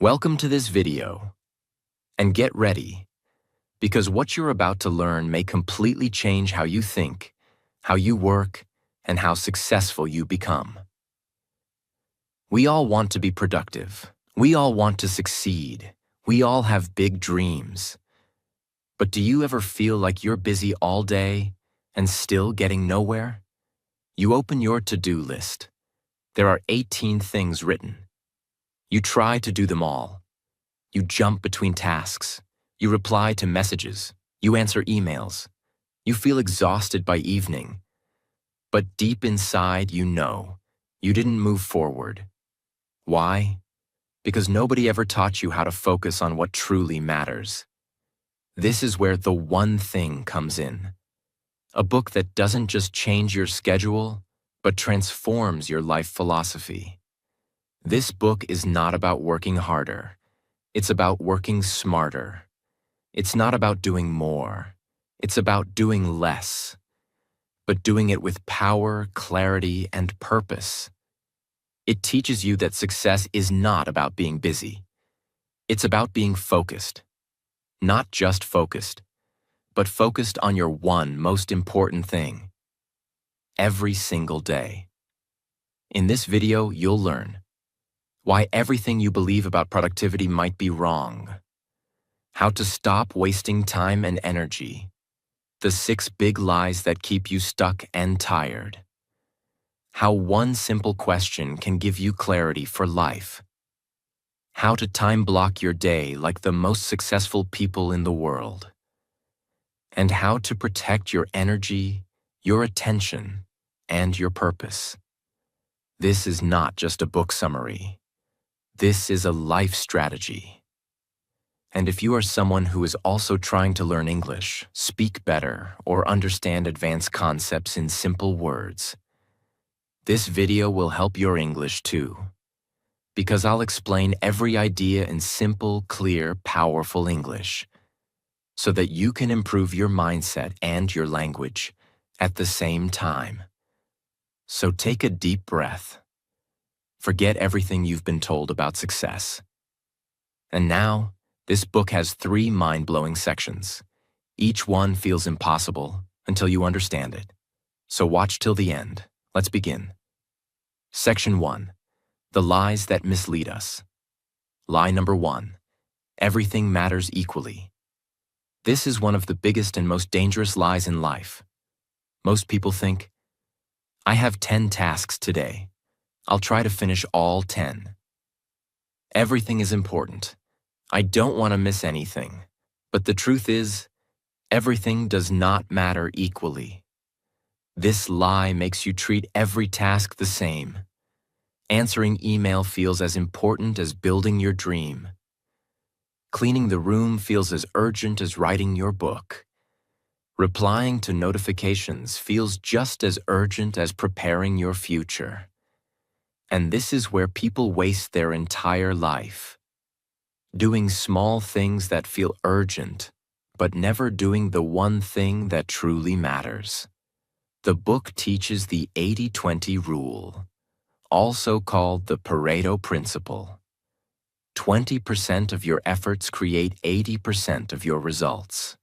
Welcome to this video, and get ready, because what you're about to learn may completely change how you think, how you work, and how successful you become. We all want to be productive. We all want to succeed. We all have big dreams. But do you ever feel like you're busy all day and still getting nowhere? You open your to-do list. There are 18 things written. You try to do them all. You jump between tasks. You reply to messages. You answer emails. You feel exhausted by evening. But deep inside, you know you didn't move forward. Why? Because nobody ever taught you how to focus on what truly matters. This is where The One Thing comes in. A book that doesn't just change your schedule, but transforms your life philosophy. This book is not about working harder. It's about working smarter. It's not about doing more. It's about doing less, but doing it with power, clarity, and purpose. It teaches you that success is not about being busy. It's about being focused. Not just focused, but focused on your one most important thing. Every single day. In this video, you'll learn why everything you believe about productivity might be wrong, how to stop wasting time and energy, the 6 big lies that keep you stuck and tired, how one simple question can give you clarity for life, how to time block your day like the most successful people in the world, and how to protect your energy, your attention, and your purpose. This is not just a book summary. This is a life strategy. And if you are someone who is also trying to learn English, speak better, or understand advanced concepts in simple words, this video will help your English too. Because I'll explain every idea in simple, clear, powerful English, so that you can improve your mindset and your language at the same time. So take a deep breath. Forget everything you've been told about success. And now, this book has 3 mind-blowing sections. Each one feels impossible until you understand it. So watch till the end. Let's begin. Section 1. The lies that mislead us. Lie number 1. Everything matters equally. This is one of the biggest and most dangerous lies in life. Most people think, I have 10 tasks today. I'll try to finish all 10. Everything is important. I don't want to miss anything. But the truth is, everything does not matter equally. This lie makes you treat every task the same. Answering email feels as important as building your dream. Cleaning the room feels as urgent as writing your book. Replying to notifications feels just as urgent as preparing your future. And this is where people waste their entire life. Doing small things that feel urgent, but never doing the one thing that truly matters. The book teaches the 80-20 rule, also called the Pareto principle. 20% of your efforts create 80% of your results.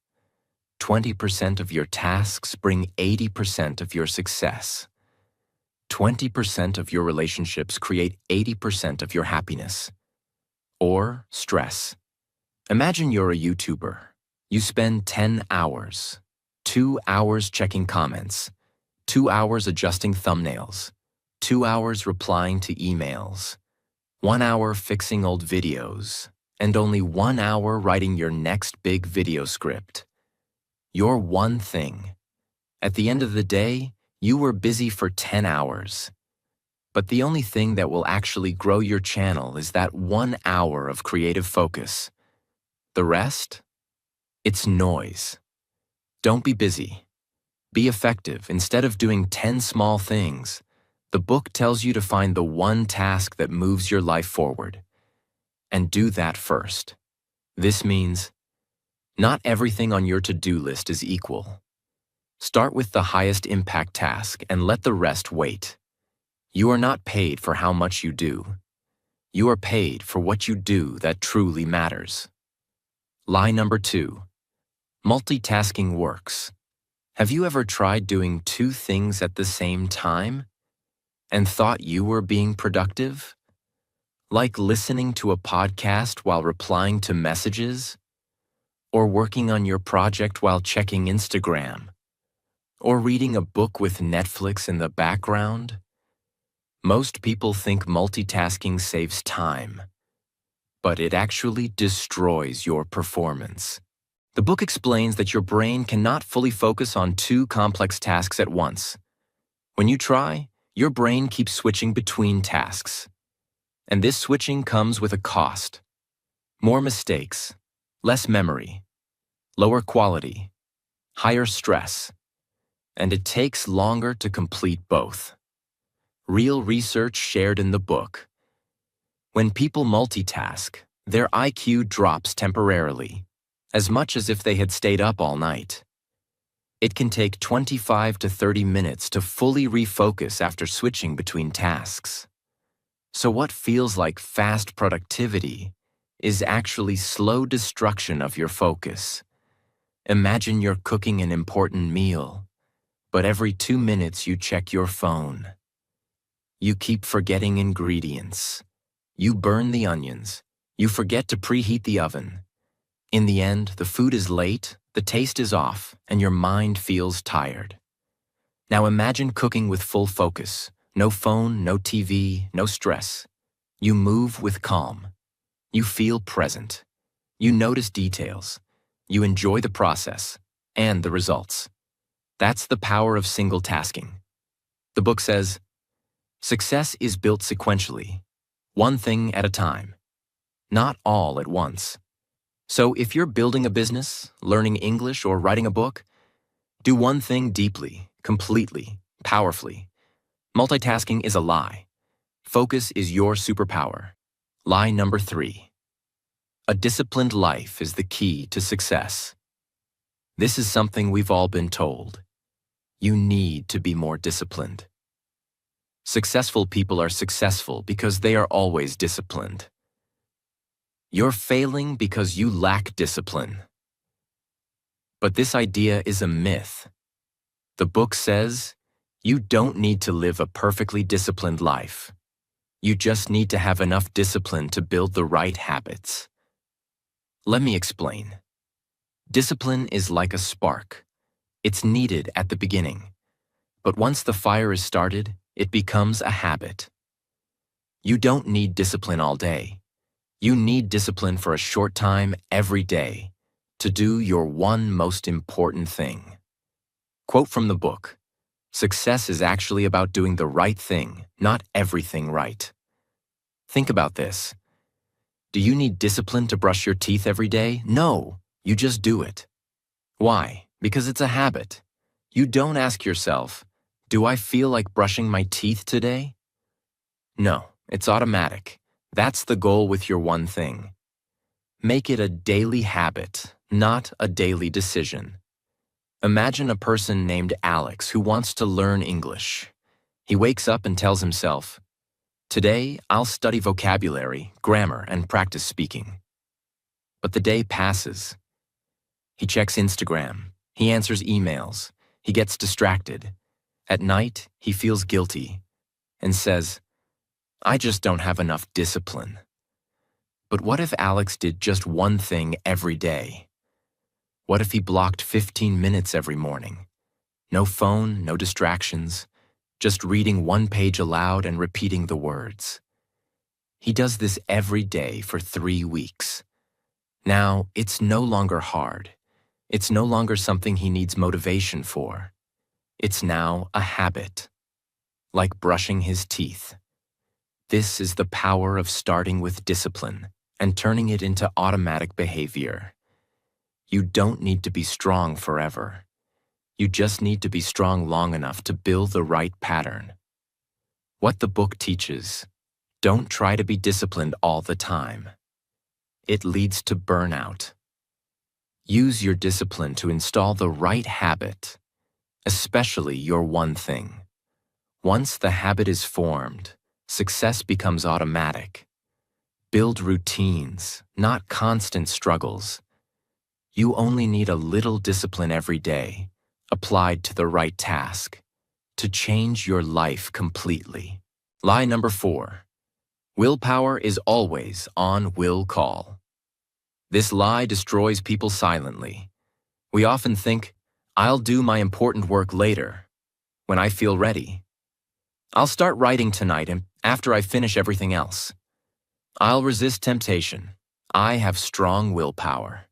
20% of your tasks bring 80% of your success. 20% of your relationships create 80% of your happiness. Or stress. Imagine you're a YouTuber. You spend 10 hours, 2 hours checking comments, 2 hours adjusting thumbnails, 2 hours replying to emails, 1 hour fixing old videos, and only 1 hour writing your next big video script. Your one thing. At the end of the day, you were busy for 10 hours. But the only thing that will actually grow your channel is that 1 hour of creative focus. The rest? It's noise. Don't be busy. Be effective. Instead of doing 10 small things, the book tells you to find the one task that moves your life forward. And do that first. This means not everything on your to-do list is equal. Start with the highest impact task and let the rest wait. You are not paid for how much you do. You are paid for what you do that truly matters. Lie number 2. Multitasking works. Have you ever tried doing 2 things at the same time and thought you were being productive? Like listening to a podcast while replying to messages? Or working on your project while checking Instagram? Or reading a book with Netflix in the background? Most people think multitasking saves time, but it actually destroys your performance. The book explains that your brain cannot fully focus on 2 complex tasks at once. When you try, your brain keeps switching between tasks. And this switching comes with a cost. More mistakes, less memory, lower quality, higher stress, and it takes longer to complete both. Real research shared in the book. When people multitask, their IQ drops temporarily, as much as if they had stayed up all night. It can take 25 to 30 minutes to fully refocus after switching between tasks. So what feels like fast productivity is actually slow destruction of your focus. Imagine you're cooking an important meal, but every 2 minutes you check your phone. You keep forgetting ingredients. You burn the onions. You forget to preheat the oven. In the end, the food is late, the taste is off, and your mind feels tired. Now imagine cooking with full focus. No phone, no TV, no stress. You move with calm. You feel present. You notice details. You enjoy the process and the results. That's the power of single tasking. The book says, success is built sequentially, one thing at a time, not all at once. So if you're building a business, learning English, or writing a book, do one thing deeply, completely, powerfully. Multitasking is a lie. Focus is your superpower. Lie number 3. A disciplined life is the key to success. This is something we've all been told. You need to be more disciplined. Successful people are successful because they are always disciplined. You're failing because you lack discipline. But this idea is a myth. The book says, you don't need to live a perfectly disciplined life. You just need to have enough discipline to build the right habits. Let me explain. Discipline is like a spark. It's needed at the beginning. But once the fire is started, it becomes a habit. You don't need discipline all day. You need discipline for a short time every day to do your one most important thing. Quote from the book, success is actually about doing the right thing, not everything right. Think about this. Do you need discipline to brush your teeth every day? No, you just do it. Why? Because it's a habit. You don't ask yourself, do I feel like brushing my teeth today? No, it's automatic. That's the goal with your one thing. Make it a daily habit, not a daily decision. Imagine a person named Alex who wants to learn English. He wakes up and tells himself, today I'll study vocabulary, grammar, and practice speaking. But the day passes. He checks Instagram. He answers emails. He gets distracted. At night, he feels guilty and says, I just don't have enough discipline. But what if Alex did just one thing every day? What if he blocked 15 minutes every morning? No phone, no distractions, just reading one page aloud and repeating the words. He does this every day for 3 weeks. Now, it's no longer hard. It's no longer something he needs motivation for. It's now a habit, like brushing his teeth. This is the power of starting with discipline and turning it into automatic behavior. You don't need to be strong forever. You just need to be strong long enough to build the right pattern. What the book teaches, don't try to be disciplined all the time. It leads to burnout. Use your discipline to install the right habit, especially your one thing. Once the habit is formed, success becomes automatic. Build routines, not constant struggles. You only need a little discipline every day, applied to the right task, to change your life completely. Lie number 4. Willpower is always on will call. This lie destroys people silently. We often think, I'll do my important work later, when I feel ready. I'll start writing tonight and after I finish everything else. I'll resist temptation. I have strong willpower.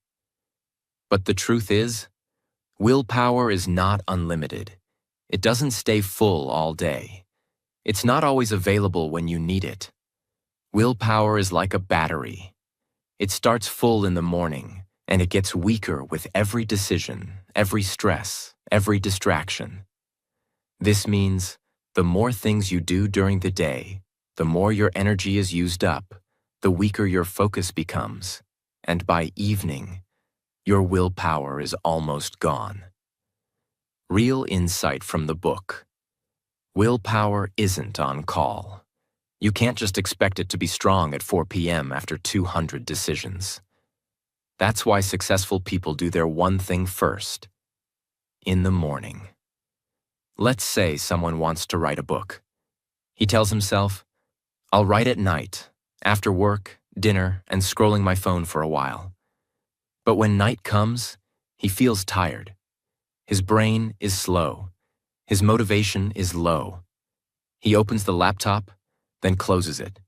But the truth is, willpower is not unlimited. It doesn't stay full all day. It's not always available when you need it. Willpower is like a battery. It starts full in the morning, and it gets weaker with every decision, every stress, every distraction. This means the more things you do during the day, the more your energy is used up, the weaker your focus becomes, and by evening, your willpower is almost gone. Real insight from the book. Willpower isn't on call. You can't just expect it to be strong at 4 p.m. after 200 decisions. That's why successful people do their one thing first, in the morning. Let's say someone wants to write a book. He tells himself, I'll write at night, after work, dinner, and scrolling my phone for a while. But when night comes, he feels tired. His brain is slow. His motivation is low. He opens the laptop, then closes it.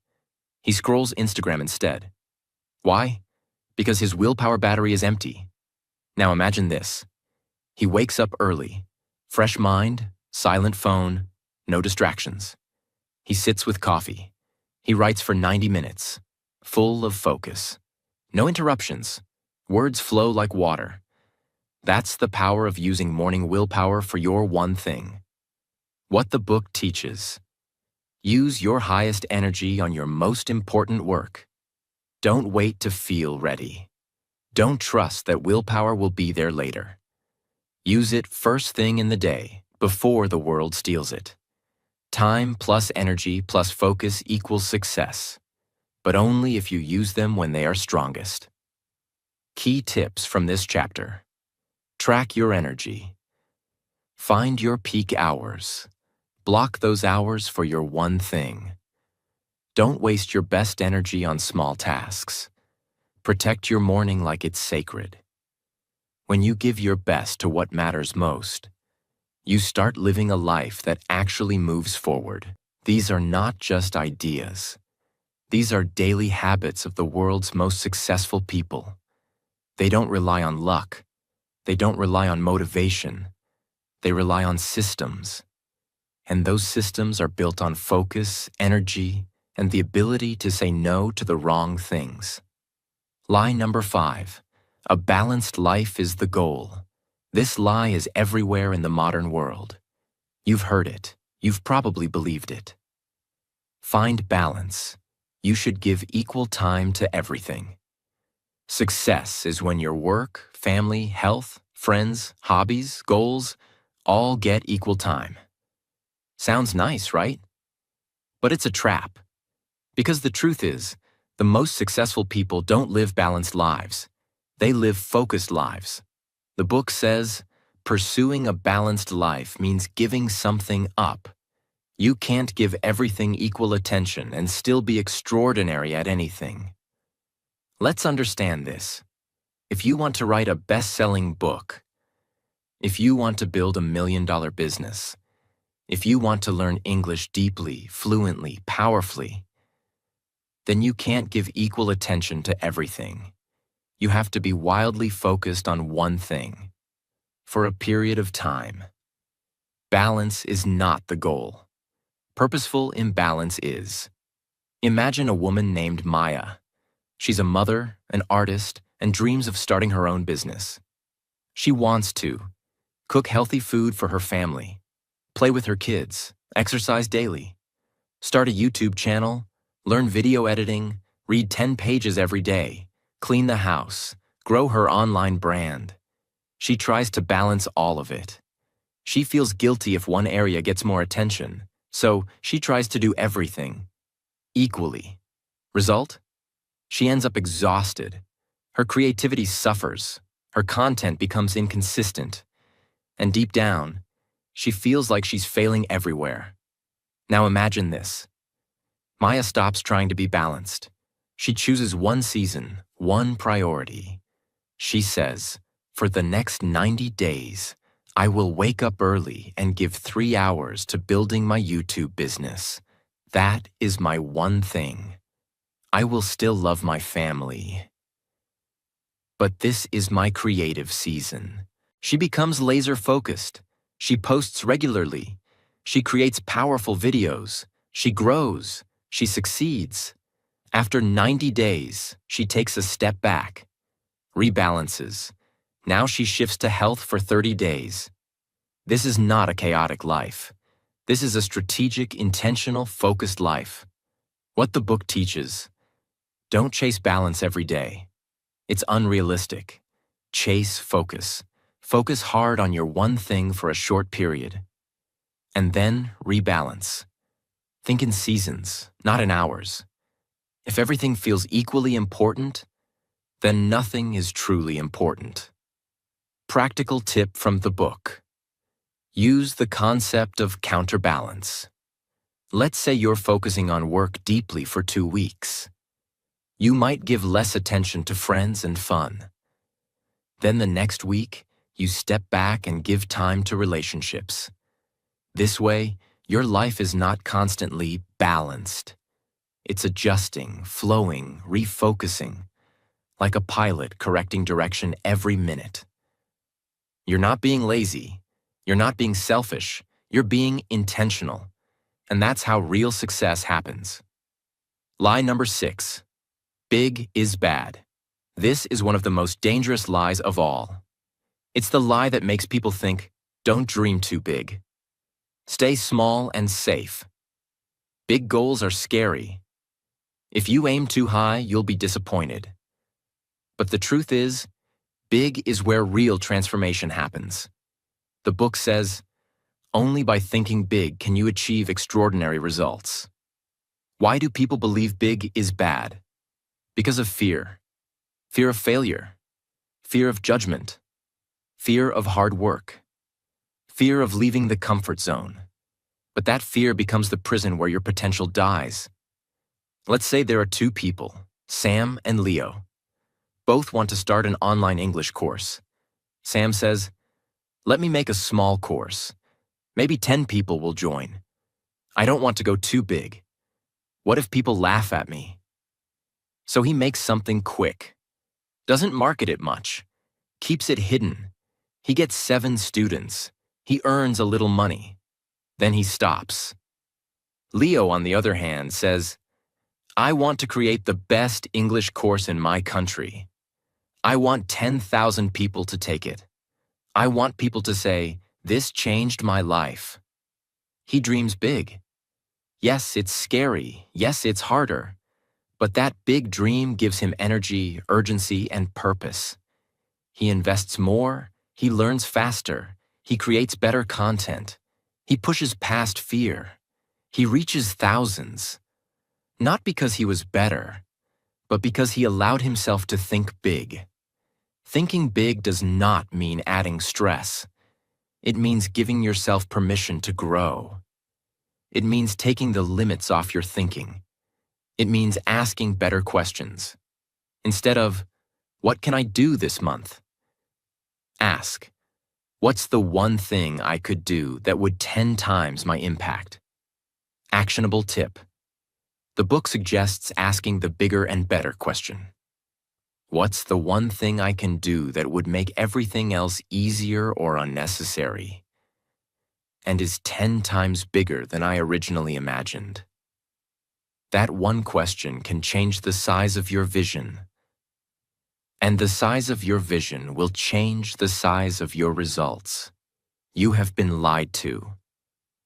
He scrolls Instagram instead. Why? Because his willpower battery is empty. Now imagine this. He wakes up early, fresh mind, silent phone, no distractions. He sits with coffee. He writes for 90 minutes, full of focus. No interruptions. Words flow like water. That's the power of using morning willpower for your one thing. What the book teaches. Use your highest energy on your most important work. Don't wait to feel ready. Don't trust that willpower will be there later. Use it first thing in the day, before the world steals it. Time plus energy plus focus equals success, but only if you use them when they are strongest. Key tips from this chapter. Track your energy. Find your peak hours. Block those hours for your one thing. Don't waste your best energy on small tasks. Protect your morning like it's sacred. When you give your best to what matters most, you start living a life that actually moves forward. These are not just ideas. These are daily habits of the world's most successful people. They don't rely on luck. They don't rely on motivation. They rely on systems. And those systems are built on focus, energy, and the ability to say no to the wrong things. Lie number 5. A balanced life is the goal. This lie is everywhere in the modern world. You've heard it. You've probably believed it. Find balance. You should give equal time to everything. Success is when your work, family, health, friends, hobbies, goals, all get equal time. Sounds nice, right? But it's a trap. Because the truth is, the most successful people don't live balanced lives. They live focused lives. The book says, pursuing a balanced life means giving something up. You can't give everything equal attention and still be extraordinary at anything. Let's understand this. If you want to write a best-selling book, if you want to build $1 million business, if you want to learn English deeply, fluently, powerfully, then you can't give equal attention to everything. You have to be wildly focused on one thing, for a period of time. Balance is not the goal. Purposeful imbalance is. Imagine a woman named Maya. She's a mother, an artist, and dreams of starting her own business. She wants to cook healthy food for her family, play with her kids, exercise daily, start a YouTube channel, learn video editing, read 10 pages every day, clean the house, grow her online brand. She tries to balance all of it. She feels guilty if one area gets more attention, so she tries to do everything equally. Result? She ends up exhausted. Her creativity suffers. Her content becomes inconsistent. And deep down, she feels like she's failing everywhere. Now imagine this. Maya stops trying to be balanced. She chooses one season, one priority. She says, for the next 90 days, I will wake up early and give 3 hours to building my YouTube business. That is my one thing. I will still love my family. But this is my creative season. She becomes laser-focused. She posts regularly. She creates powerful videos. She grows. She succeeds. After 90 days, she takes a step back, rebalances. Now she shifts to health for 30 days. This is not a chaotic life. This is a strategic, intentional, focused life. What the book teaches: don't chase balance every day. It's unrealistic. Chase focus. Focus hard on your one thing for a short period. And then rebalance. Think in seasons, not in hours. If everything feels equally important, then nothing is truly important. Practical tip from the book. Use the concept of counterbalance. Let's say you're focusing on work deeply for 2 weeks. You might give less attention to friends and fun. Then the next week, you step back and give time to relationships. This way, your life is not constantly balanced. It's adjusting, flowing, refocusing, like a pilot correcting direction every minute. You're not being lazy. You're not being selfish. You're being intentional. And that's how real success happens. Lie number 6. Big is bad. This is one of the most dangerous lies of all. It's the lie that makes people think, don't dream too big. Stay small and safe. Big goals are scary. If you aim too high, you'll be disappointed. But the truth is, big is where real transformation happens. The book says, only by thinking big can you achieve extraordinary results. Why do people believe big is bad? Because of fear. Fear of failure. Fear of judgment. Fear of hard work. Fear of leaving the comfort zone. But that fear becomes the prison where your potential dies. Let's say there are 2 people, Sam and Leo. Both want to start an online English course. Sam says, let me make a small course. Maybe 10 people will join. I don't want to go too big. What if people laugh at me? So he makes something quick. Doesn't market it much. Keeps it hidden. He gets 7 students. He earns a little money. Then he stops. Leo, on the other hand, says, I want to create the best English course in my country. I want 10,000 people to take it. I want people to say, this changed my life. He dreams big. Yes, it's scary. Yes, it's harder. But that big dream gives him energy, urgency, and purpose. He invests more. He learns faster. He creates better content. He pushes past fear. He reaches thousands. Not because he was better, but because he allowed himself to think big. Thinking big does not mean adding stress. It means giving yourself permission to grow. It means taking the limits off your thinking. It means asking better questions. Instead of, what can I do this month? Ask, what's the one thing I could do that would 10 times my impact? Actionable tip. The book suggests asking the bigger and better question. What's the one thing I can do that would make everything else easier or unnecessary, and is 10 times bigger than I originally imagined? That one question can change the size of your vision, and the size of your vision will change the size of your results. You have been lied to,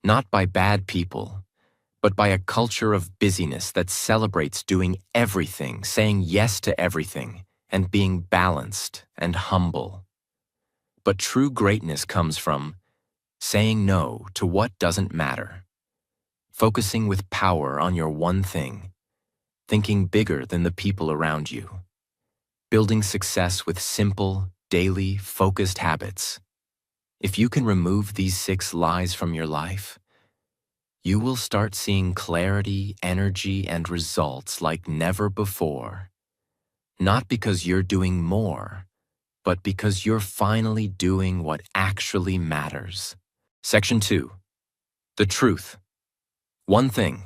not by bad people, but by a culture of busyness that celebrates doing everything, saying yes to everything, and being balanced and humble. But true greatness comes from saying no to what doesn't matter, focusing with power on your one thing, thinking bigger than the people around you, building success with simple, daily, focused habits. If you can remove these 6 lies from your life, you will start seeing clarity, energy, and results like never before. Not because you're doing more, but because you're finally doing what actually matters. Section 2. The truth. One thing.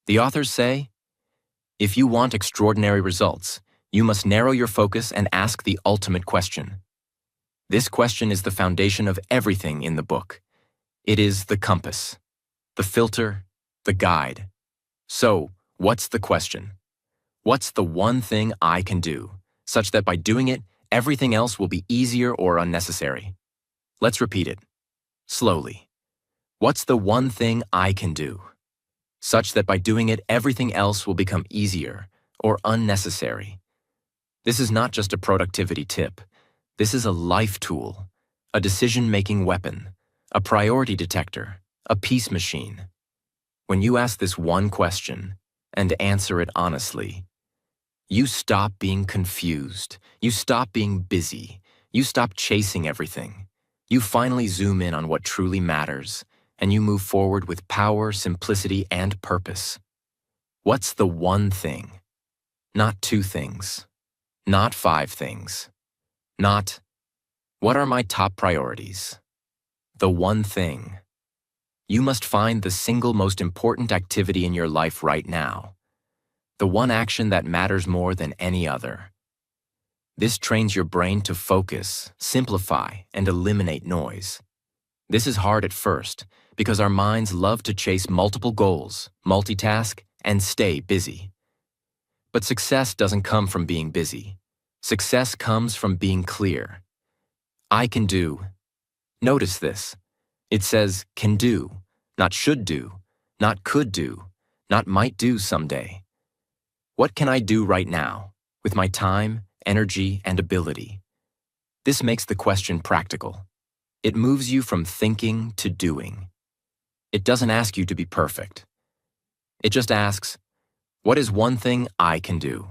The authors say, if you want extraordinary results, you must narrow your focus and ask the ultimate question. This question is the foundation of everything in the book. It is the compass, the filter, the guide. So, what's the question? What's the one thing I can do, such that by doing it, everything else will be easier or unnecessary? Let's repeat it, slowly. What's the one thing I can do, such that by doing it, everything else will become easier or unnecessary? This is not just a productivity tip. This is a life tool, a decision-making weapon, a priority detector, a peace machine. When you ask this one question and answer it honestly, you stop being confused, you stop being busy, you stop chasing everything. You finally zoom in on what truly matters, and you move forward with power, simplicity, and purpose. What's the one thing? Not 2 things, not 5 things, not, what are my top priorities? The one thing. You must find the single most important activity in your life right now. The one action that matters more than any other. This trains your brain to focus, simplify, and eliminate noise. This is hard at first because our minds love to chase multiple goals, multitask, and stay busy. But success doesn't come from being busy. Success comes from being clear. I can do. Notice this. It says can do, not should do, not could do, not might do someday. What can I do right now, with my time, energy, and ability? This makes the question practical. It moves you from thinking to doing. It doesn't ask you to be perfect. It just asks, what is one thing I can do,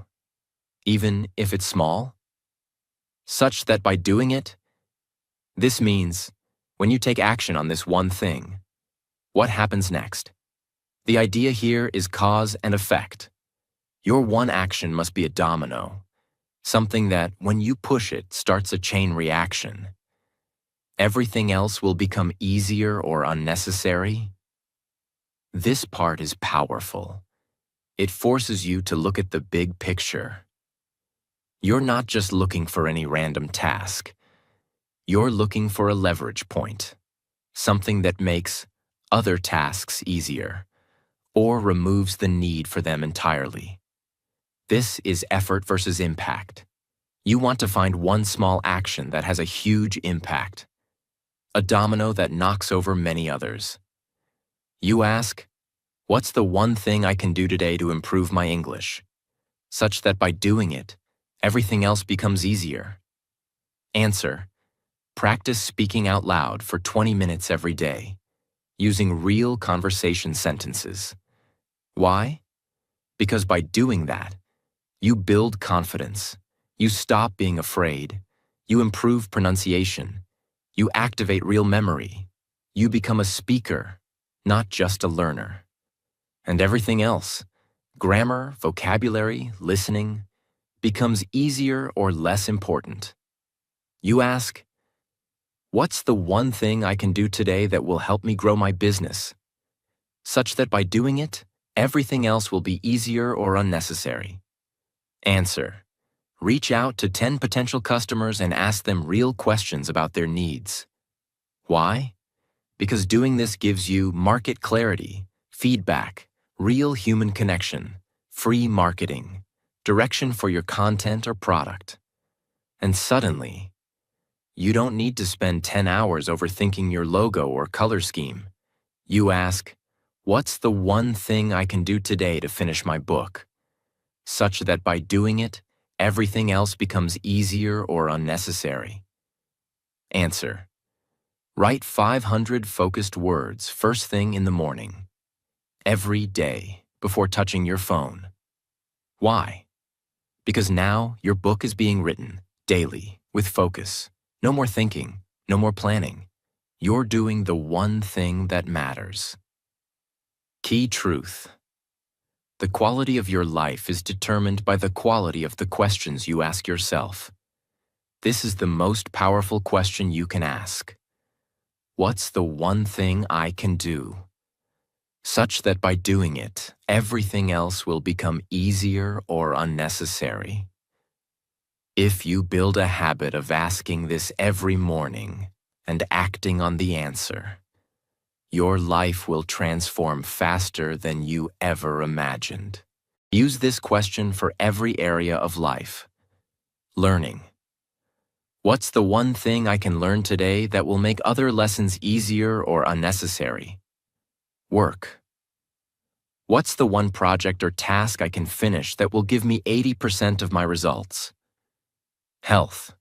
even if it's small? Such that by doing it, this means when you take action on this one thing, what happens next? The idea here is cause and effect. Your one action must be a domino, something that, when you push it, starts a chain reaction. Everything else will become easier or unnecessary. This part is powerful. It forces you to look at the big picture. You're not just looking for any random task. You're looking for a leverage point, something that makes other tasks easier or removes the need for them entirely. This is effort versus impact. You want to find one small action that has a huge impact, a domino that knocks over many others. You ask, what's the one thing I can do today to improve my English, such that by doing it, everything else becomes easier? Answer, practice speaking out loud for 20 minutes every day, using real conversation sentences. Why? Because by doing that, you build confidence, you stop being afraid, you improve pronunciation, you activate real memory, you become a speaker, not just a learner. And everything else, grammar, vocabulary, listening, becomes easier or less important. You ask, what's the one thing I can do today that will help me grow my business, such that by doing it, everything else will be easier or unnecessary? Answer, reach out to 10 potential customers and ask them real questions about their needs. Why? Because doing this gives you market clarity, feedback, real human connection, free marketing, direction for your content or product. And suddenly, you don't need to spend 10 hours overthinking your logo or color scheme. You ask, what's the one thing I can do today to finish my book? Such that by doing it, everything else becomes easier or unnecessary. Answer, write 500 focused words first thing in the morning, every day before touching your phone. Why? Because now your book is being written daily with focus. No more thinking, no more planning. You're doing the one thing that matters. Key truth. The quality of your life is determined by the quality of the questions you ask yourself. This is the most powerful question you can ask. What's the one thing I can do? Such that by doing it, everything else will become easier or unnecessary. If you build a habit of asking this every morning and acting on the answer, your life will transform faster than you ever imagined. Use this question for every area of life. Learning. What's the one thing I can learn today that will make other lessons easier or unnecessary? Work. What's the one project or task I can finish that will give me 80% of my results? Health.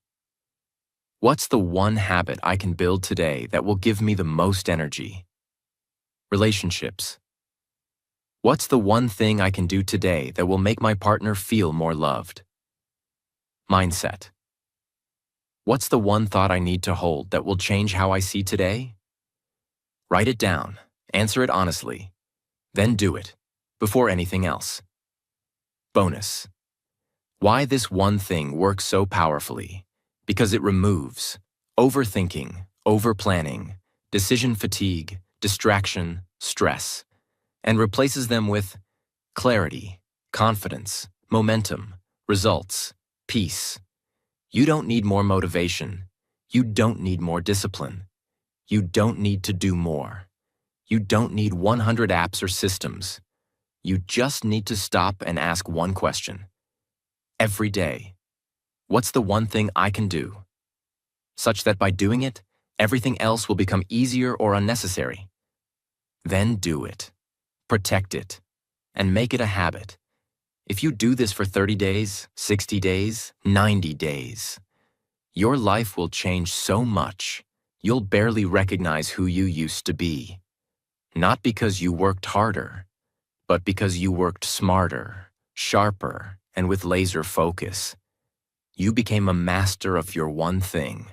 What's the one habit I can build today that will give me the most energy? Relationships. What's the one thing I can do today that will make my partner feel more loved? Mindset. What's the one thought I need to hold that will change how I see today? Write it down, answer it honestly, then do it, before anything else. Bonus. Why this one thing works so powerfully? Because it removes overthinking, overplanning, decision fatigue, distraction, stress, and replaces them with clarity, confidence, momentum, results, peace. You don't need more motivation. You don't need more discipline. You don't need to do more. You don't need 100 apps or systems. You just need to stop and ask one question. Every day, what's the one thing I can do? Such that by doing it, everything else will become easier or unnecessary. Then do it. Protect it. And make it a habit. If you do this for 30 days, 60 days, 90 days, your life will change so much, you'll barely recognize who you used to be. Not because you worked harder, but because you worked smarter, sharper, and with laser focus. You became a master of your one thing.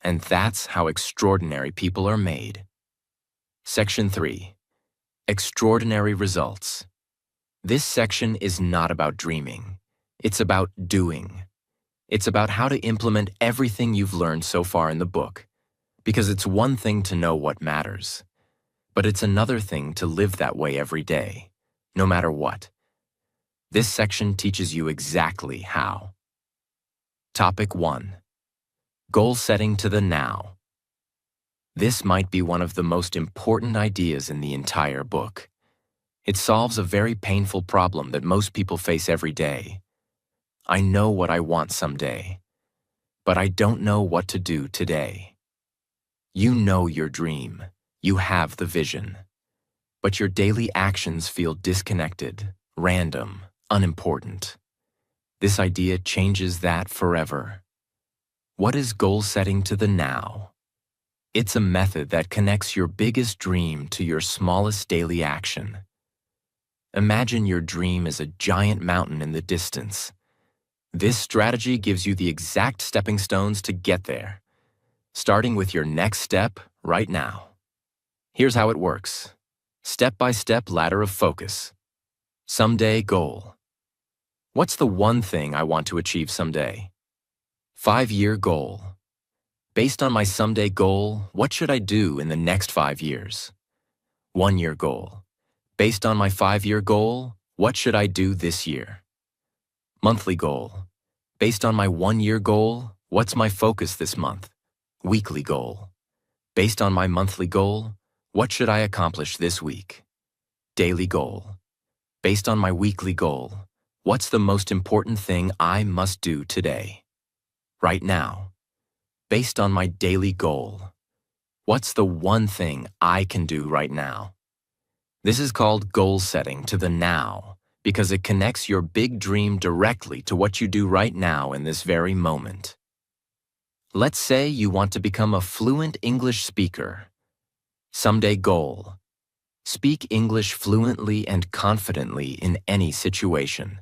And that's how extraordinary people are made. Section 3. Extraordinary results. This section is not about dreaming. It's about doing. It's about how to implement everything you've learned so far in the book. Because it's one thing to know what matters, but it's another thing to live that way every day, no matter what. This section teaches you exactly how. Topic 1. Goal setting to the now. This might be one of the most important ideas in the entire book. It solves a very painful problem that most people face every day. I know what I want someday, but I don't know what to do today. You know your dream. You have the vision. But your daily actions feel disconnected, random, unimportant. This idea changes that forever. What is goal setting to the now? It's a method that connects your biggest dream to your smallest daily action. Imagine your dream as a giant mountain in the distance. This strategy gives you the exact stepping stones to get there, starting with your next step right now. Here's how it works. Step-by-step ladder of focus. Someday goal. What's the one thing I want to achieve someday? 5-year goal. Based on my someday goal, what should I do in the next 5 years? 1-year goal. Based on my 5-year goal, what should I do this year? Monthly goal. Based on my 1-year goal, what's my focus this month? Weekly goal. Based on my monthly goal, what should I accomplish this week? Daily goal. Based on my weekly goal, what's the most important thing I must do today? Right now. Based on my daily goal, what's the one thing I can do right now? This is called goal setting to the now because it connects your big dream directly to what you do right now in this very moment. Let's say you want to become a fluent English speaker. Someday goal. Speak English fluently and confidently in any situation.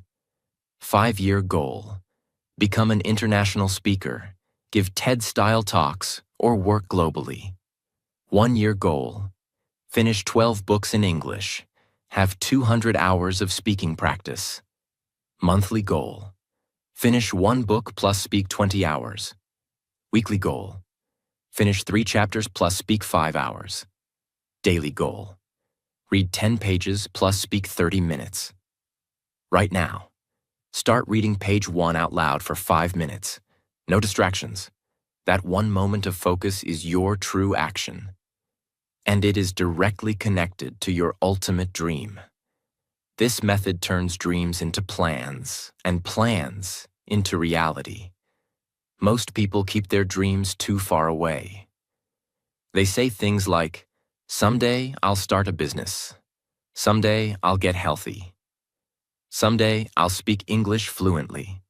5-year goal. Become an international speaker, give TED-style talks, or work globally. 1-year goal. Finish 12 books in English. Have 200 hours of speaking practice. Monthly goal. Finish 1 book plus speak 20 hours. Weekly goal. Finish 3 chapters plus speak 5 hours. Daily goal. Read 10 pages plus speak 30 minutes. Right now, start reading page 1 out loud for 5 minutes. No distractions. That one moment of focus is your true action. And it is directly connected to your ultimate dream. This method turns dreams into plans, and plans into reality. Most people keep their dreams too far away. They say things like, "Someday I'll start a business. Someday I'll get healthy. Someday I'll speak English fluently."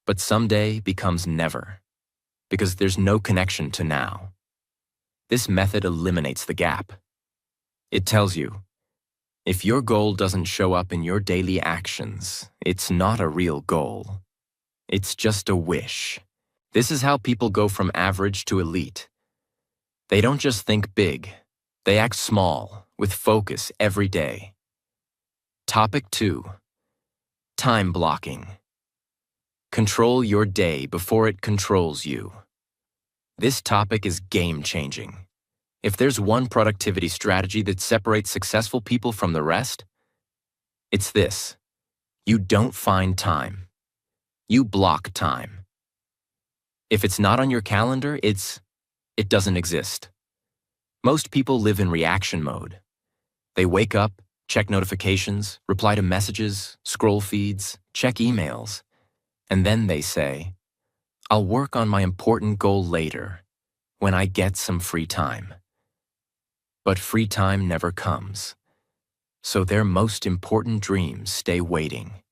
But someday becomes never, because there's no connection to now. This method eliminates the gap. It tells you, if your goal doesn't show up in your daily actions, it's not a real goal. It's just a wish. This is how people go from average to elite. They don't just think big, they act small, with focus every day. Topic 2. Time blocking. Control your day before it controls you. This topic is game-changing. If there's one productivity strategy that separates successful people from the rest, it's this. You don't find time. You block time. If it's not on your calendar, it doesn't exist. Most people live in reaction mode. They wake up, check notifications, reply to messages, scroll feeds, check emails, and then they say, "I'll work on my important goal later, when I get some free time." But free time never comes, so their most important dreams stay waiting.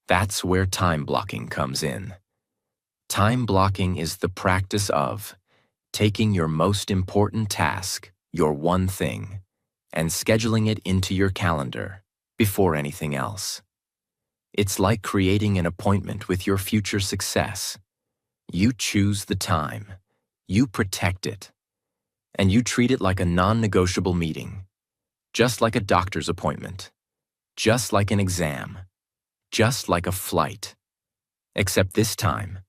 That's where time blocking comes in. Time blocking is the practice of taking your most important task, your one thing, and scheduling it into your calendar before anything else. It's like creating an appointment with your future success. You choose the time, you protect it, and you treat it like a non-negotiable meeting, just like a doctor's appointment, just like an exam, just like a flight. Except this time,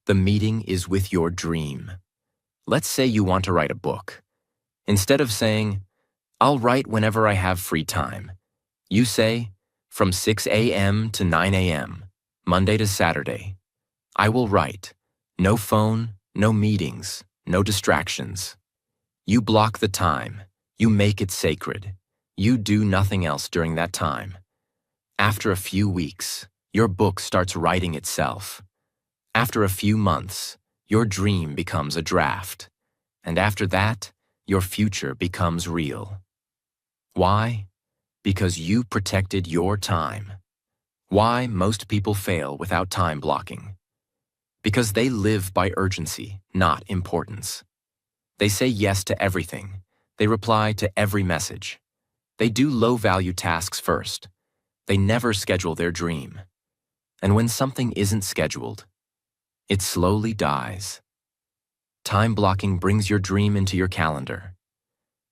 the meeting is with your dream. Let's say you want to write a book. Instead of saying, "I'll write whenever I have free time," you say, "From 6 a.m. to 9 a.m., Monday to Saturday, I will write. No phone, no meetings, no distractions." You block the time. You make it sacred. You do nothing else during that time. After a few weeks, your book starts writing itself. After a few months, your dream becomes a draft. And after that, your future becomes real. Why? Because you protected your time. Why most people fail without time blocking? Because they live by urgency, not importance. They say yes to everything. They reply to every message. They do low-value tasks first. They never schedule their dream. And when something isn't scheduled, it slowly dies. Time blocking brings your dream into your calendar.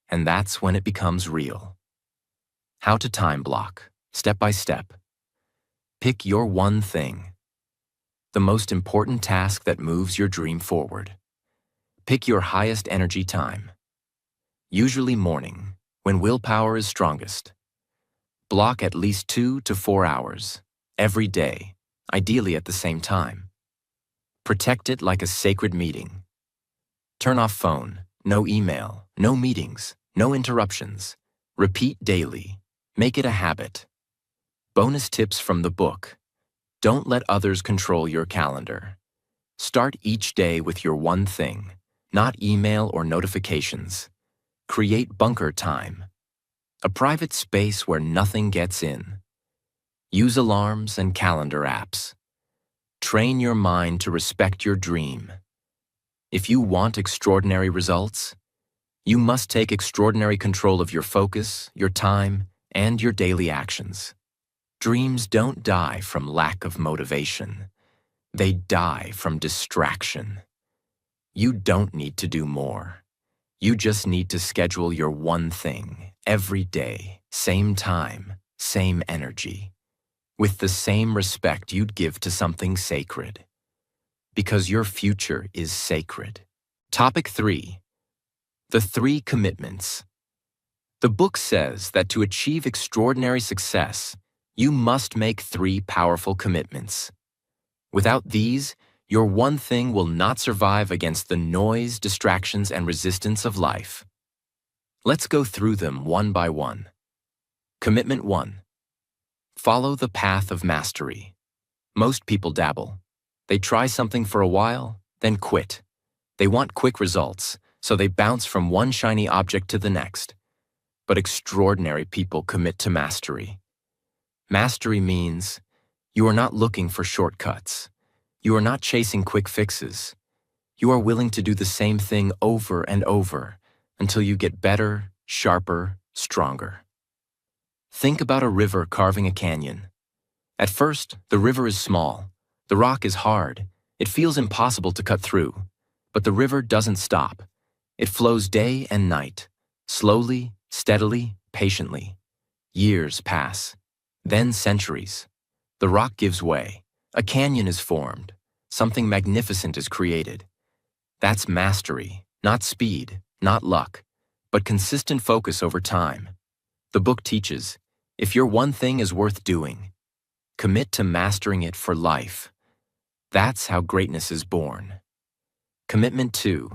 And that's when it becomes real. How to time block, step by step. Pick your one thing. The most important task that moves your dream forward. Pick your highest energy time. Usually morning, when willpower is strongest. Block at least 2 to 4 hours, every day, ideally at the same time. Protect it like a sacred meeting. Turn off phone, no email, no meetings, no interruptions. Repeat daily. Make it a habit. Bonus tips from the book. Don't let others control your calendar. Start each day with your one thing, not email or notifications. Create bunker time, a private space where nothing gets in. Use alarms and calendar apps. Train your mind to respect your dream. If you want extraordinary results, you must take extraordinary control of your focus, your time, and your daily actions. Dreams don't die from lack of motivation. They die from distraction. You don't need to do more. You just need to schedule your one thing every day, same time, same energy, with the same respect you'd give to something sacred. Because your future is sacred. Topic 3. The 3 commitments. The book says that to achieve extraordinary success, you must make 3 powerful commitments. Without these, your one thing will not survive against the noise, distractions, and resistance of life. Let's go through them one by one. Commitment 1. Follow the path of mastery. Most people dabble. They try something for a while, then quit. They want quick results, so they bounce from one shiny object to the next. But extraordinary people commit to mastery. Mastery means you are not looking for shortcuts. You are not chasing quick fixes. You are willing to do the same thing over and over until you get better, sharper, stronger. Think about a river carving a canyon. At first, the river is small. The rock is hard. It feels impossible to cut through. But the river doesn't stop. It flows day and night, slowly, steadily, patiently. Years pass. Then centuries. The rock gives way. A canyon is formed. Something magnificent is created. That's mastery, not speed, not luck, but consistent focus over time. The book teaches, if your one thing is worth doing, commit to mastering it for life. That's how greatness is born. Commitment 2.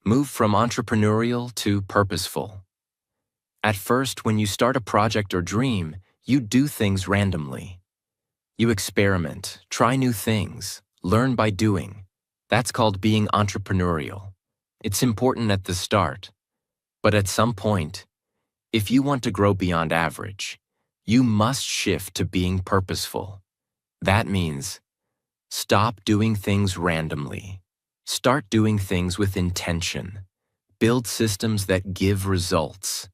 Move from entrepreneurial to purposeful. At first, when you start a project or dream, you do things randomly. You experiment, try new things, learn by doing. That's called being entrepreneurial. It's important at the start. But at some point, if you want to grow beyond average, you must shift to being purposeful. That means stop doing things randomly. Start doing things with intention. Build systems that give results.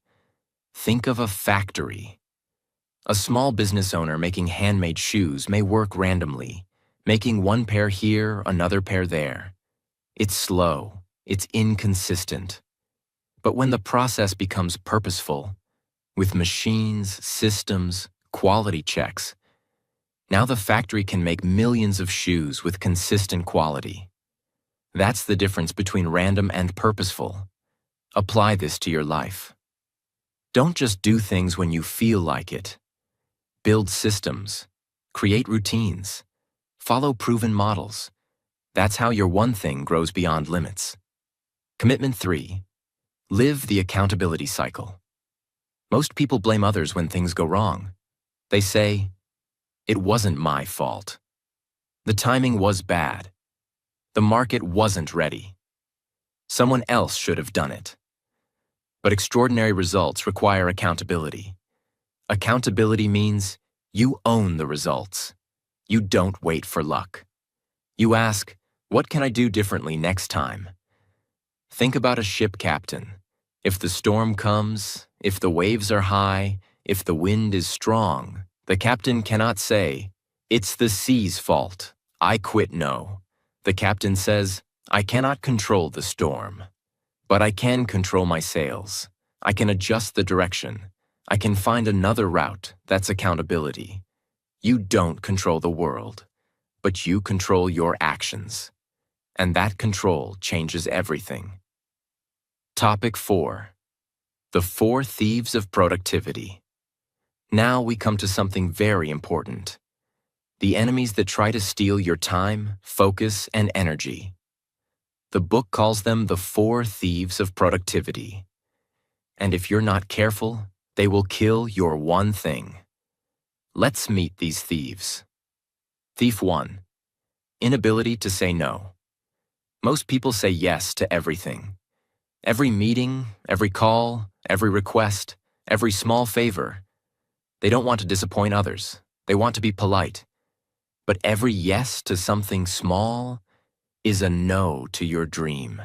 Think of a factory. A small business owner making handmade shoes may work randomly, making one pair here, another pair there. It's slow, it's inconsistent. But when the process becomes purposeful, with machines, systems, quality checks, now the factory can make millions of shoes with consistent quality. That's the difference between random and purposeful. Apply this to your life. Don't just do things when you feel like it. Build systems, create routines, follow proven models. That's how your one thing grows beyond limits. Commitment 3. Live the accountability cycle. Most people blame others when things go wrong. They say, "It wasn't my fault. The timing was bad. The market wasn't ready. Someone else should have done it." But extraordinary results require accountability. Accountability means you own the results. You don't wait for luck. You ask, what can I do differently next time? Think about a ship captain. If the storm comes, if the waves are high, if the wind is strong, the captain cannot say, "It's the sea's fault. I quit." No. The captain says, "I cannot control the storm, but I can control my sails. I can adjust the direction. I can find another route." That's accountability. You don't control the world, but you control your actions. And that control changes everything. Topic 4. The 4 thieves of productivity. Now we come to something very important. The enemies that try to steal your time, focus, and energy. The book calls them the 4 thieves of productivity. And if you're not careful, they will kill your one thing. Let's meet these thieves. Thief 1. Inability to say no. Most people say yes to everything. Every meeting, every call, every request, every small favor. They don't want to disappoint others. They want to be polite. But every yes to something small is a no to your dream.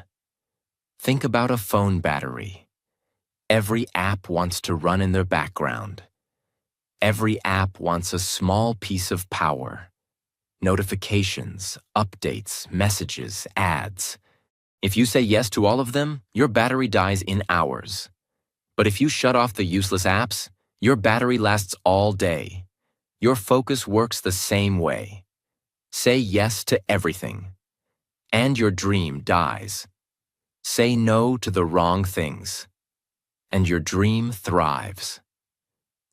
Think about a phone battery. Every app wants to run in the background. Every app wants a small piece of power. Notifications, updates, messages, ads. If you say yes to all of them, your battery dies in hours. But if you shut off the useless apps, your battery lasts all day. Your focus works the same way. Say yes to everything, and your dream dies. Say no to the wrong things, and your dream thrives.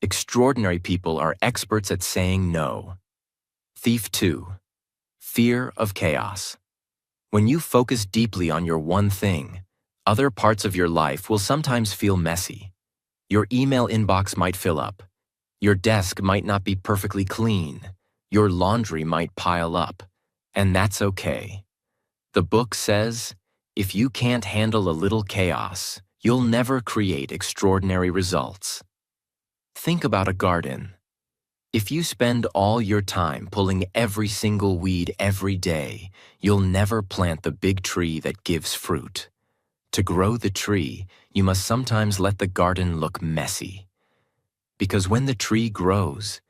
Extraordinary people are experts at saying no. Thief 2. Fear of chaos. When you focus deeply on your one thing, other parts of your life will sometimes feel messy. Your email inbox might fill up. Your desk might not be perfectly clean. Your laundry might pile up. And that's okay. The book says, if you can't handle a little chaos, you'll never create extraordinary results. Think about a garden. If you spend all your time pulling every single weed every day, you'll never plant the big tree that gives fruit. To grow the tree, you must sometimes let the garden look messy. Because when the tree grows,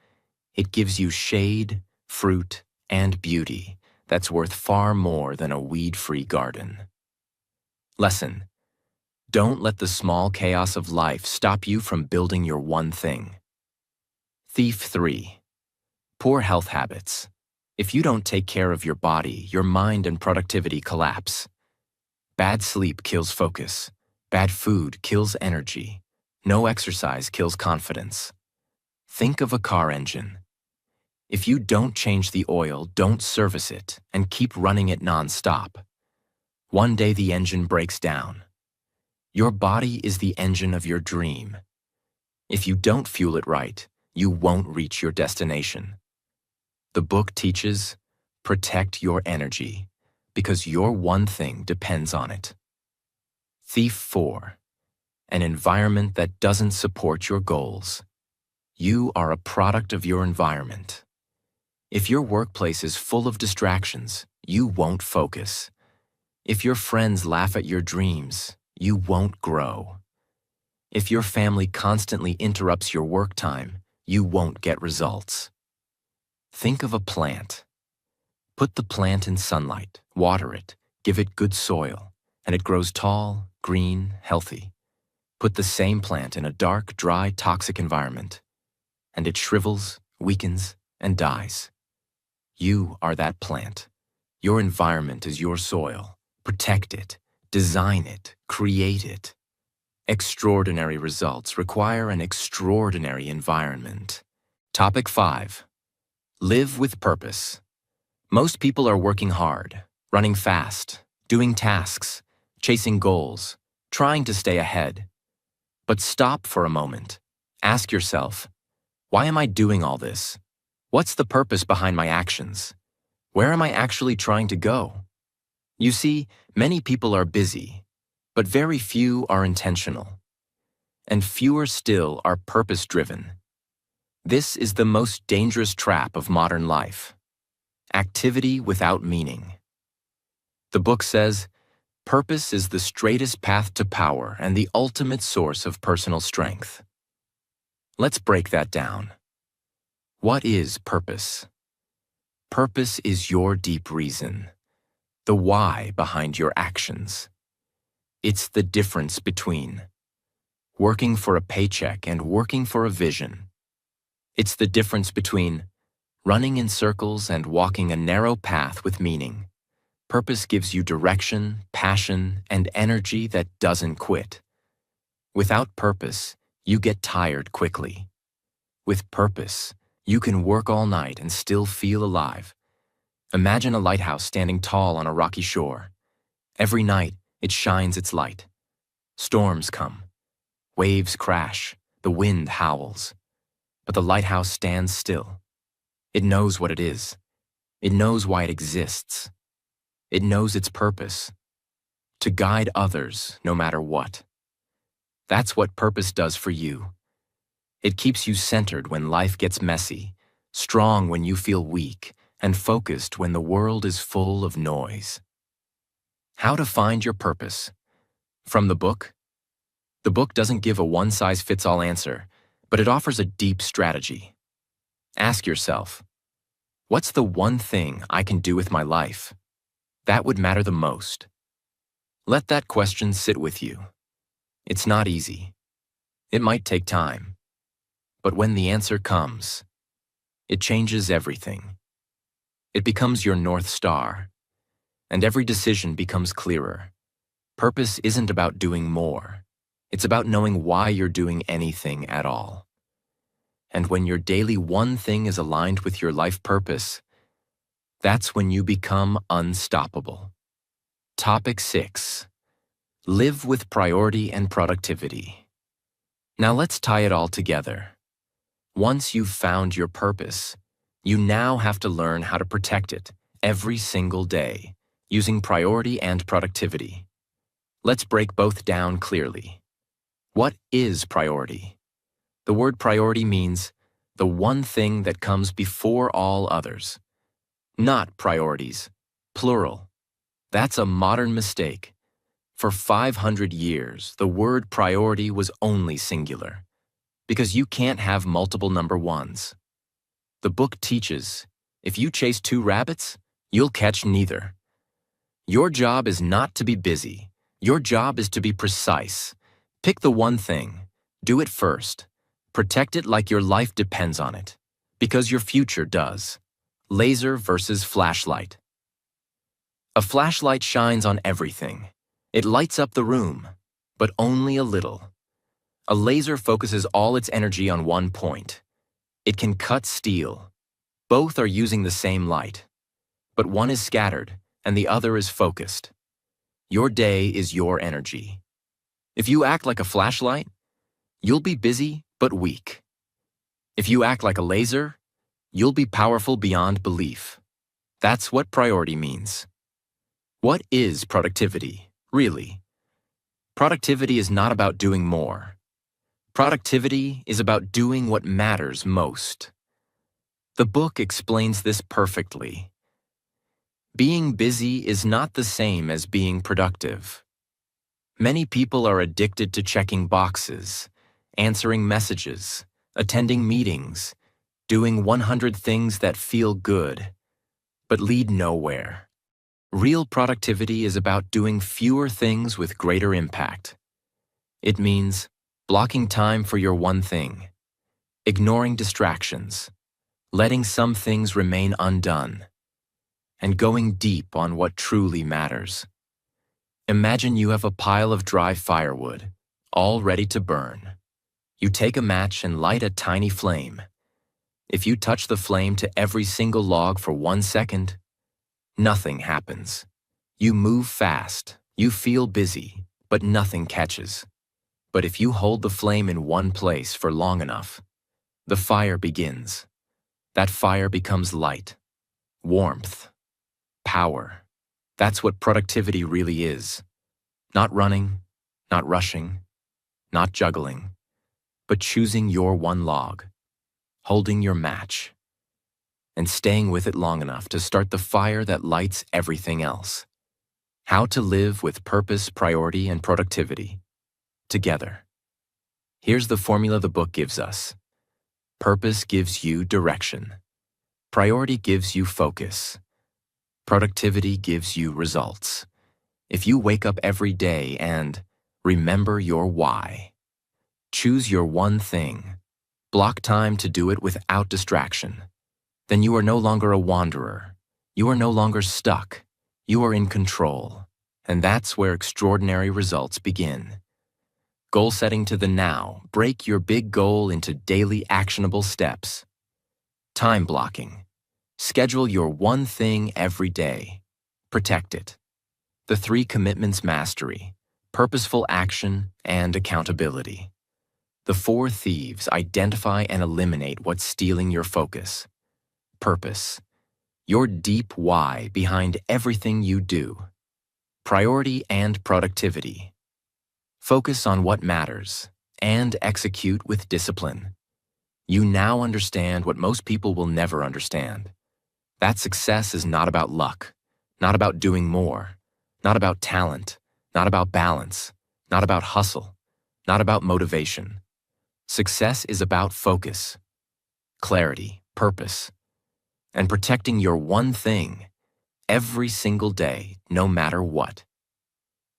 it gives you shade, fruit, and beauty that's worth far more than a weed-free garden. Lesson: don't let the small chaos of life stop you from building your one thing. Thief 3. Poor health habits. If you don't take care of your body, your mind and productivity collapse. Bad sleep kills focus. Bad food kills energy. No exercise kills confidence. Think of a car engine. If you don't change the oil, don't service it, and keep running it non-stop, one day the engine breaks down. Your body is the engine of your dream. If you don't fuel it right, you won't reach your destination. The book teaches, protect your energy, because your one thing depends on it. Thief 4. An environment that doesn't support your goals. You are a product of your environment. If your workplace is full of distractions, you won't focus. If your friends laugh at your dreams, you won't grow. If your family constantly interrupts your work time, you won't get results. Think of a plant. Put the plant in sunlight, water it, give it good soil, and it grows tall, green, healthy. Put the same plant in a dark, dry, toxic environment, and it shrivels, weakens, and dies. You are that plant. Your environment is your soil. Protect it, design it, create it. Extraordinary results require an extraordinary environment. Topic 5. Live with purpose. Most people are working hard, running fast, doing tasks, chasing goals, trying to stay ahead. But stop for a moment. Ask yourself, why am I doing all this? What's the purpose behind my actions? Where am I actually trying to go? You see, many people are busy, but very few are intentional. And fewer still are purpose-driven. This is the most dangerous trap of modern life. Activity without meaning. The book says, purpose is the straightest path to power and the ultimate source of personal strength. Let's break that down. What is purpose? Purpose is your deep reason, the why behind your actions. It's the difference between working for a paycheck and working for a vision. It's the difference between running in circles and walking a narrow path with meaning. Purpose gives you direction, passion, and energy that doesn't quit. Without purpose, you get tired quickly. With purpose, you can work all night and still feel alive. Imagine a lighthouse standing tall on a rocky shore. Every night, it shines its light. Storms come. Waves crash. The wind howls. But the lighthouse stands still. It knows what it is. It knows why it exists. It knows its purpose. To guide others, no matter what. That's what purpose does for you. It keeps you centered when life gets messy, strong when you feel weak, and focused when the world is full of noise. How to find your purpose. From the book? The book doesn't give a one-size-fits-all answer, but it offers a deep strategy. Ask yourself, what's the one thing I can do with my life that would matter the most? Let that question sit with you. It's not easy. It might take time. But when the answer comes, it changes everything. It becomes your North Star, and every decision becomes clearer. Purpose isn't about doing more. It's about knowing why you're doing anything at all. And when your daily one thing is aligned with your life purpose, that's when you become unstoppable. Topic 6. Live with priority and productivity. Now let's tie it all together. Once you've found your purpose, you now have to learn how to protect it every single day, using priority and productivity. Let's break both down clearly. What is priority? The word priority means the one thing that comes before all others. Not priorities, plural. That's a modern mistake. For 500 years, the word priority was only singular, because you can't have multiple number ones. The book teaches, if you chase 2 rabbits, you'll catch neither. Your job is not to be busy. Your job is to be precise. Pick the one thing. Do it first. Protect it like your life depends on it, because your future does. Laser versus flashlight. A flashlight shines on everything. It lights up the room, but only a little. A laser focuses all its energy on one point. It can cut steel. Both are using the same light, but one is scattered and the other is focused. Your day is your energy. If you act like a flashlight, you'll be busy but weak. If you act like a laser, you'll be powerful beyond belief. That's what priority means. What is productivity, really? Productivity is not about doing more. Productivity is about doing what matters most. The book explains this perfectly. Being busy is not the same as being productive. Many people are addicted to checking boxes, answering messages, attending meetings, doing 100 things that feel good, but lead nowhere. Real productivity is about doing fewer things with greater impact. It means blocking time for your one thing, ignoring distractions, letting some things remain undone, and going deep on what truly matters. Imagine you have a pile of dry firewood, all ready to burn. You take a match and light a tiny flame. If you touch the flame to every single log for 1 second, nothing happens. You move fast, you feel busy, but nothing catches. But if you hold the flame in one place for long enough, the fire begins. That fire becomes light, warmth, power. That's what productivity really is. Not running, not rushing, not juggling, but choosing your one log, holding your match, and staying with it long enough to start the fire that lights everything else. How to live with purpose, priority, and productivity together. Here's the formula the book gives us. Purpose gives you direction. Priority gives you focus. Productivity gives you results. If you wake up every day and remember your why, choose your one thing, block time to do it without distraction, then you are no longer a wanderer. You are no longer stuck. You are in control. And that's where extraordinary results begin. Goal setting to the now. Break your big goal into daily actionable steps. Time blocking. Schedule your one thing every day. Protect it. The 3 commitments: mastery, purposeful action, and accountability. The 4 thieves: identify and eliminate what's stealing your focus. Purpose, your deep why behind everything you do. Priority and productivity. Focus on what matters and execute with discipline. You now understand what most people will never understand. That success is not about luck, not about doing more, not about talent, not about balance, not about hustle, not about motivation. Success is about focus, clarity, purpose, and protecting your one thing every single day, no matter what.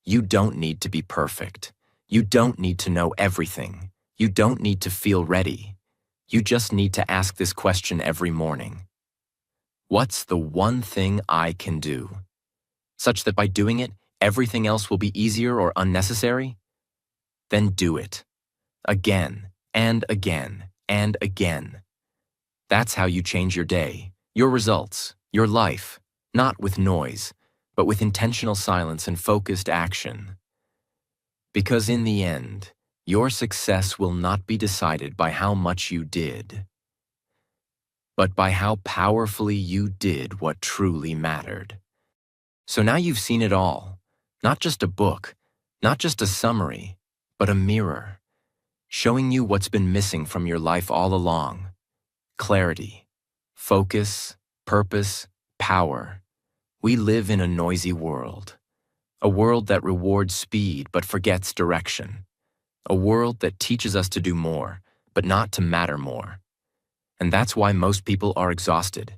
You don't need to be perfect. You don't need to know everything. You don't need to feel ready. You just need to ask this question every morning. What's the one thing I can do? Such that by doing it, everything else will be easier or unnecessary? Then do it. Again, and again, and again. That's how you change your day, your results, your life, not with noise, but with intentional silence and focused action. Because in the end, your success will not be decided by how much you did, but by how powerfully you did what truly mattered. So now you've seen it all, not just a book, not just a summary, but a mirror, showing you what's been missing from your life all along. Clarity, focus, purpose, power. We live in a noisy world, a world that rewards speed but forgets direction, a world that teaches us to do more, but not to matter more. And that's why most people are exhausted,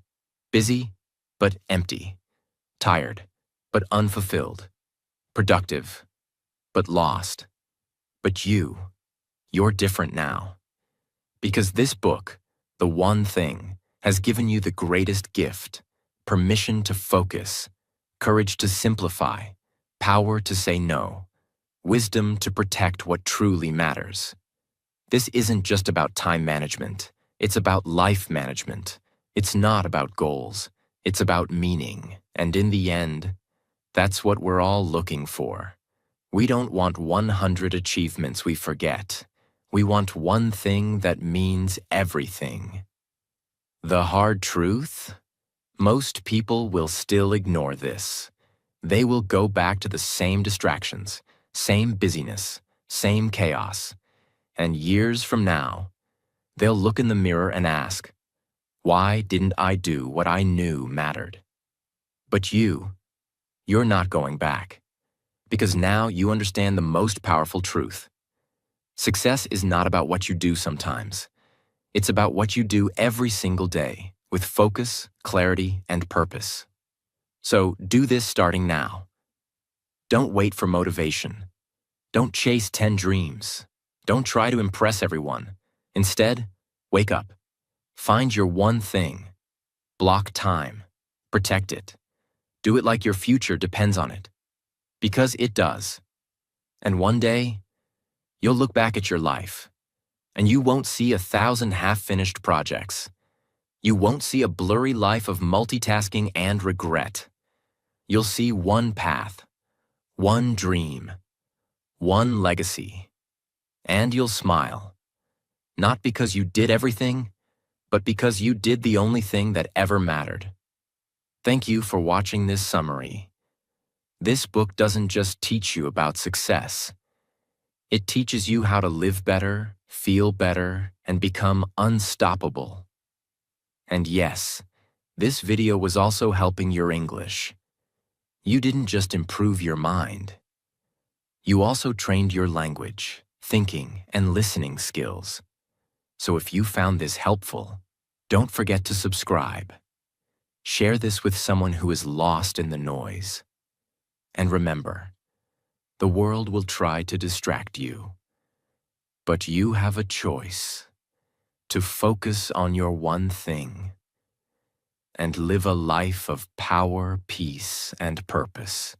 busy, but empty, tired, but unfulfilled, productive, but lost. But you're different now. Because this book, The One Thing, has given you the greatest gift: permission to focus, courage to simplify, power to say no, wisdom to protect what truly matters. This isn't just about time management. It's about life management. It's not about goals. It's about meaning. And in the end, that's what we're all looking for. We don't want 100 achievements we forget. We want one thing that means everything. The hard truth? Most people will still ignore this. They will go back to the same distractions, same busyness, same chaos. And years from now, they'll look in the mirror and ask, why didn't I do what I knew mattered? But you're not going back. Because now you understand the most powerful truth. Success is not about what you do sometimes. It's about what you do every single day, with focus, clarity, and purpose. So do this starting now. Don't wait for motivation. Don't chase 10 dreams. Don't try to impress everyone. Instead, wake up. Find your one thing. Block time. Protect it. Do it like your future depends on it. Because it does. And one day, you'll look back at your life, and you won't see 1,000 half-finished projects. You won't see a blurry life of multitasking and regret. You'll see one path, one dream, one legacy. And you'll smile. Not because you did everything, but because you did the only thing that ever mattered. Thank you for watching this summary. This book doesn't just teach you about success. It teaches you how to live better, feel better, and become unstoppable. And yes, this video was also helping your English. You didn't just improve your mind. You also trained your language, thinking, and listening skills. So if you found this helpful, don't forget to subscribe. Share this with someone who is lost in the noise. And remember, the world will try to distract you. But you have a choice to focus on your one thing and live a life of power, peace, and purpose.